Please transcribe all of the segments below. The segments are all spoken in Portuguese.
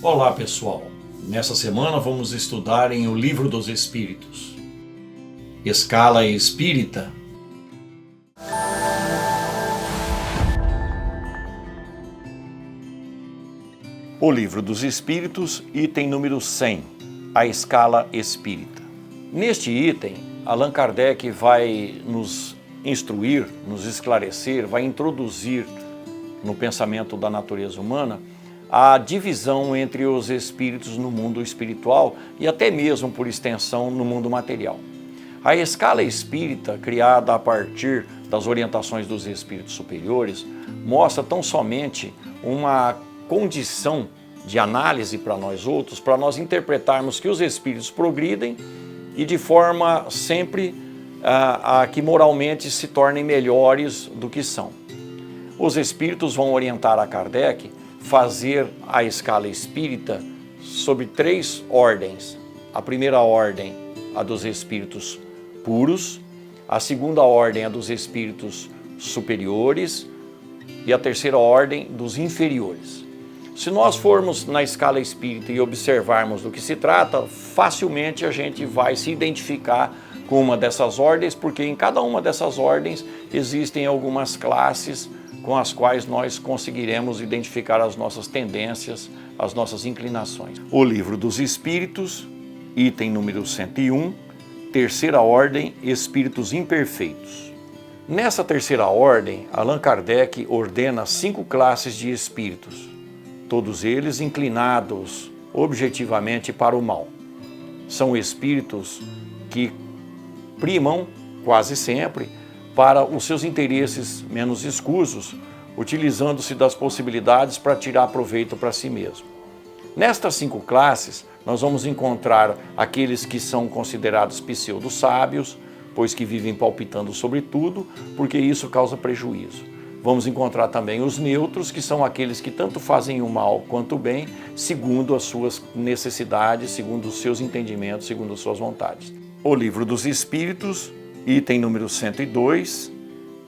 Olá pessoal, nessa semana vamos estudar em O Livro dos Espíritos, Escala Espírita. O Livro dos Espíritos, item número 100, a Escala Espírita. Neste item, Allan Kardec vai nos instruir, nos esclarecer, vai introduzir no pensamento da natureza humana a divisão entre os espíritos no mundo espiritual e até mesmo, por extensão, no mundo material. A escala espírita, criada a partir das orientações dos espíritos superiores, mostra tão somente uma condição de análise para nós outros, para nós interpretarmos que os espíritos progridem e de forma sempre a que moralmente se tornem melhores do que são. Os espíritos vão orientar a Kardec fazer a escala espírita sobre 3 ordens. A primeira ordem, a dos espíritos puros, a segunda ordem, a dos espíritos superiores e a terceira ordem, dos inferiores. Se nós formos na escala espírita e observarmos do que se trata, facilmente a gente vai se identificar com uma dessas ordens, porque em cada uma dessas ordens existem algumas classes com as quais nós conseguiremos identificar as nossas tendências, as nossas inclinações. O Livro dos Espíritos, item número 101, terceira ordem, espíritos imperfeitos. Nessa terceira ordem, Allan Kardec ordena 5 classes de espíritos, todos eles inclinados objetivamente para o mal. São espíritos que primam, quase sempre, para os seus interesses menos escusos, utilizando-se das possibilidades para tirar proveito para si mesmo. Nestas 5 classes, nós vamos encontrar aqueles que são considerados pseudo-sábios, pois que vivem palpitando sobre tudo, porque isso causa prejuízo. Vamos encontrar também os neutros, que são aqueles que tanto fazem o mal quanto o bem, segundo as suas necessidades, segundo os seus entendimentos, segundo as suas vontades. O Livro dos Espíritos, item número 102,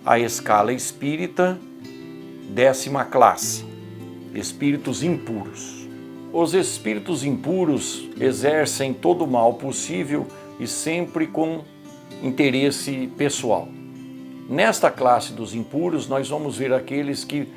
a escala espírita, 10ª classe, espíritos impuros. Os espíritos impuros exercem todo o mal possível e sempre com interesse pessoal. Nesta classe dos impuros, nós vamos ver aqueles que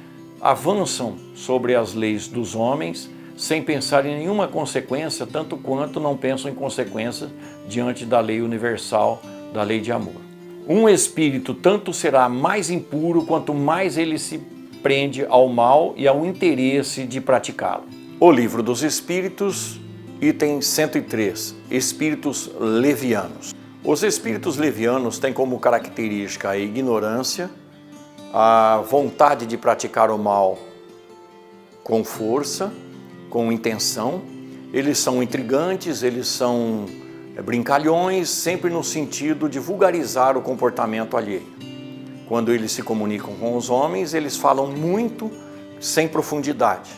avançam sobre as leis dos homens sem pensar em nenhuma consequência, tanto quanto não pensam em consequência diante da lei universal, da lei de amor. Um espírito tanto será mais impuro quanto mais ele se prende ao mal e ao interesse de praticá-lo. O Livro dos Espíritos, item 103, espíritos levianos. Os espíritos levianos têm como característica a ignorância, a vontade de praticar o mal com força, com intenção. Eles são intrigantes, eles são brincalhões, sempre no sentido de vulgarizar o comportamento alheio. Quando eles se comunicam com os homens, eles falam muito sem profundidade,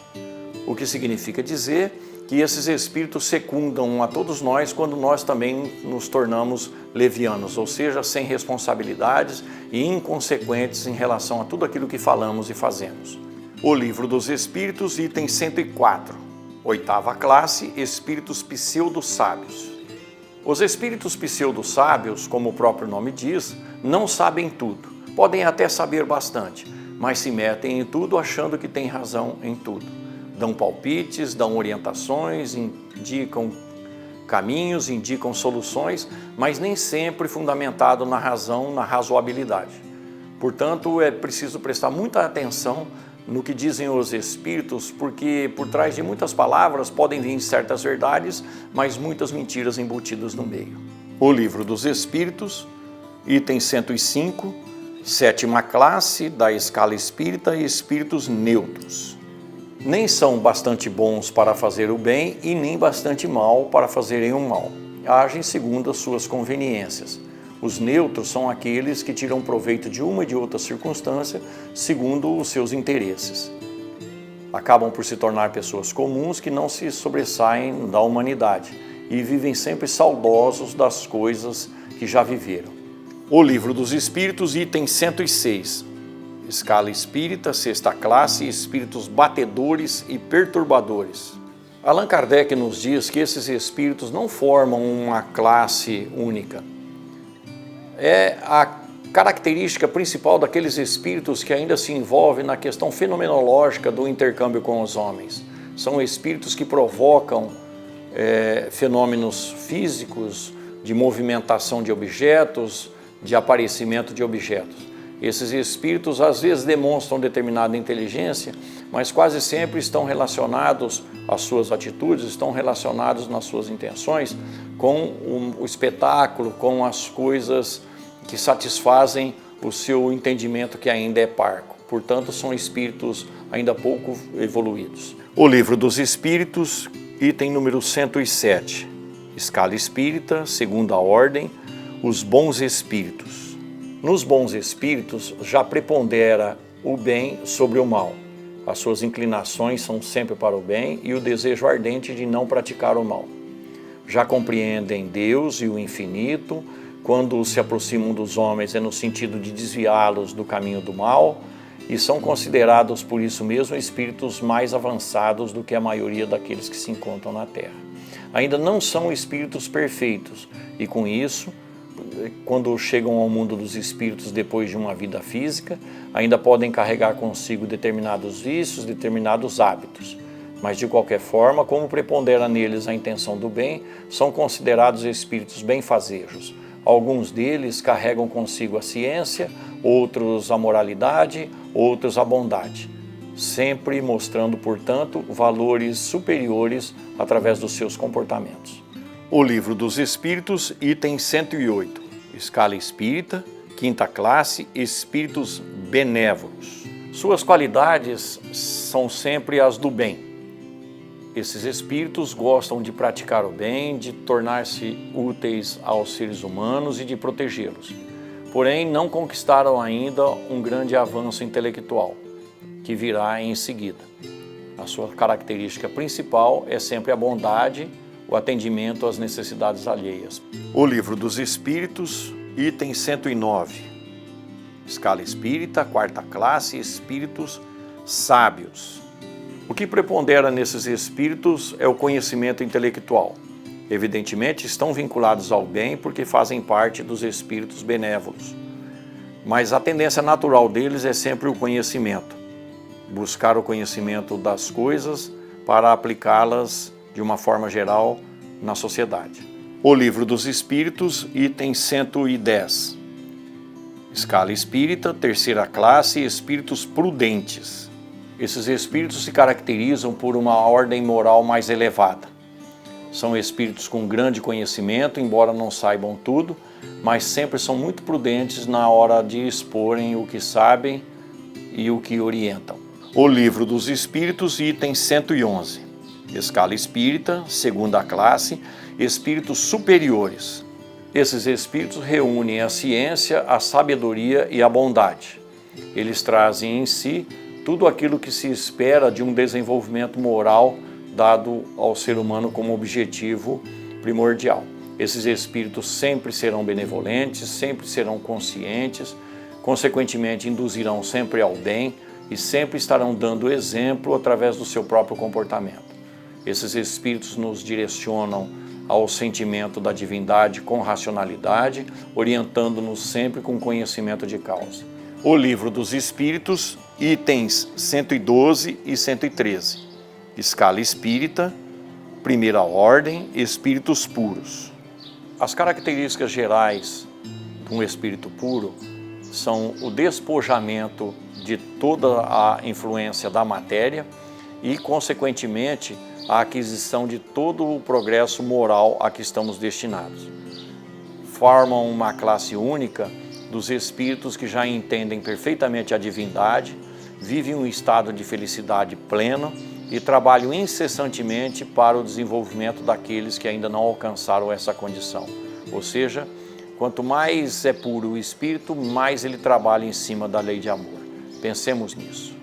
o que significa dizer que esses espíritos secundam a todos nós quando nós também nos tornamos levianos, ou seja, sem responsabilidades e inconsequentes em relação a tudo aquilo que falamos e fazemos. O Livro dos Espíritos, item 104, 8ª classe, espíritos pseudo-sábios. Os espíritos pseudo-sábios, como o próprio nome diz, não sabem tudo. Podem até saber bastante, mas se metem em tudo achando que têm razão em tudo. Dão palpites, dão orientações, indicam caminhos, indicam soluções, mas nem sempre fundamentado na razão, na razoabilidade. Portanto, é preciso prestar muita atenção no que dizem os espíritos, porque por trás de muitas palavras podem vir certas verdades, mas muitas mentiras embutidas no meio. O Livro dos Espíritos, item 105, 7ª classe da escala espírita, espíritos neutros. Nem são bastante bons para fazer o bem e nem bastante mal para fazerem o mal. Agem segundo as suas conveniências. Os neutros são aqueles que tiram proveito de uma e de outra circunstância segundo os seus interesses. Acabam por se tornar pessoas comuns que não se sobressaem da humanidade e vivem sempre saudosos das coisas que já viveram. O Livro dos Espíritos, item 106, escala espírita, 6ª classe, espíritos batedores e perturbadores. Allan Kardec nos diz que esses espíritos não formam uma classe única. É a característica principal daqueles espíritos que ainda se envolvem na questão fenomenológica do intercâmbio com os homens. São espíritos que provocam fenômenos físicos, de movimentação de objetos, de aparecimento de objetos. Esses espíritos às vezes demonstram determinada inteligência, mas quase sempre estão relacionados às suas atitudes, estão relacionados nas suas intenções com o espetáculo, com as coisas que satisfazem o seu entendimento que ainda é parco. Portanto, são espíritos ainda pouco evoluídos. O Livro dos Espíritos, item número 107. Escala espírita, segunda ordem, os bons espíritos. Nos bons espíritos já prepondera o bem sobre o mal. As suas inclinações são sempre para o bem e o desejo ardente de não praticar o mal. Já compreendem Deus e o infinito. Quando se aproximam dos homens é no sentido de desviá-los do caminho do mal e são considerados por isso mesmo espíritos mais avançados do que a maioria daqueles que se encontram na Terra. Ainda não são espíritos perfeitos e com isso, quando chegam ao mundo dos espíritos depois de uma vida física, ainda podem carregar consigo determinados vícios, determinados hábitos. Mas de qualquer forma, como prepondera neles a intenção do bem, são considerados espíritos benfazejos. Alguns deles carregam consigo a ciência, outros a moralidade, outros a bondade, sempre mostrando, portanto, valores superiores através dos seus comportamentos. O Livro dos Espíritos, item 108. Escala espírita, quinta classe, espíritos benévolos. Suas qualidades são sempre as do bem. Esses espíritos gostam de praticar o bem, de tornar-se úteis aos seres humanos e de protegê-los. Porém, não conquistaram ainda um grande avanço intelectual, que virá em seguida. A sua característica principal é sempre a bondade, o atendimento às necessidades alheias. O Livro dos Espíritos, item 109. Escala espírita, quarta classe, espíritos sábios. O que prepondera nesses espíritos é o conhecimento intelectual. Evidentemente, estão vinculados ao bem porque fazem parte dos espíritos benévolos. Mas a tendência natural deles é sempre o conhecimento. Buscar o conhecimento das coisas para aplicá-las de uma forma geral na sociedade. O Livro dos Espíritos, item 110. Escala espírita, terceira classe, espíritos prudentes. Esses espíritos se caracterizam por uma ordem moral mais elevada. São espíritos com grande conhecimento, embora não saibam tudo, mas sempre são muito prudentes na hora de exporem o que sabem e o que orientam. O Livro dos Espíritos, item 111. Escala espírita, segunda classe, espíritos superiores. Esses espíritos reúnem a ciência, a sabedoria e a bondade. Eles trazem em si tudo aquilo que se espera de um desenvolvimento moral dado ao ser humano como objetivo primordial. Esses espíritos sempre serão benevolentes, sempre serão conscientes, consequentemente induzirão sempre ao bem e sempre estarão dando exemplo através do seu próprio comportamento. Esses espíritos nos direcionam ao sentimento da divindade com racionalidade, orientando-nos sempre com conhecimento de causa. O Livro dos Espíritos, itens 112 e 113. Escala espírita, primeira ordem, espíritos puros. As características gerais de um espírito puro são o despojamento de toda a influência da matéria e, consequentemente, a aquisição de todo o progresso moral a que estamos destinados. Formam uma classe única dos espíritos que já entendem perfeitamente a divindade, vivem um estado de felicidade pleno e trabalham incessantemente para o desenvolvimento daqueles que ainda não alcançaram essa condição. Ou seja, quanto mais é puro o espírito, mais ele trabalha em cima da lei de amor. Pensemos nisso.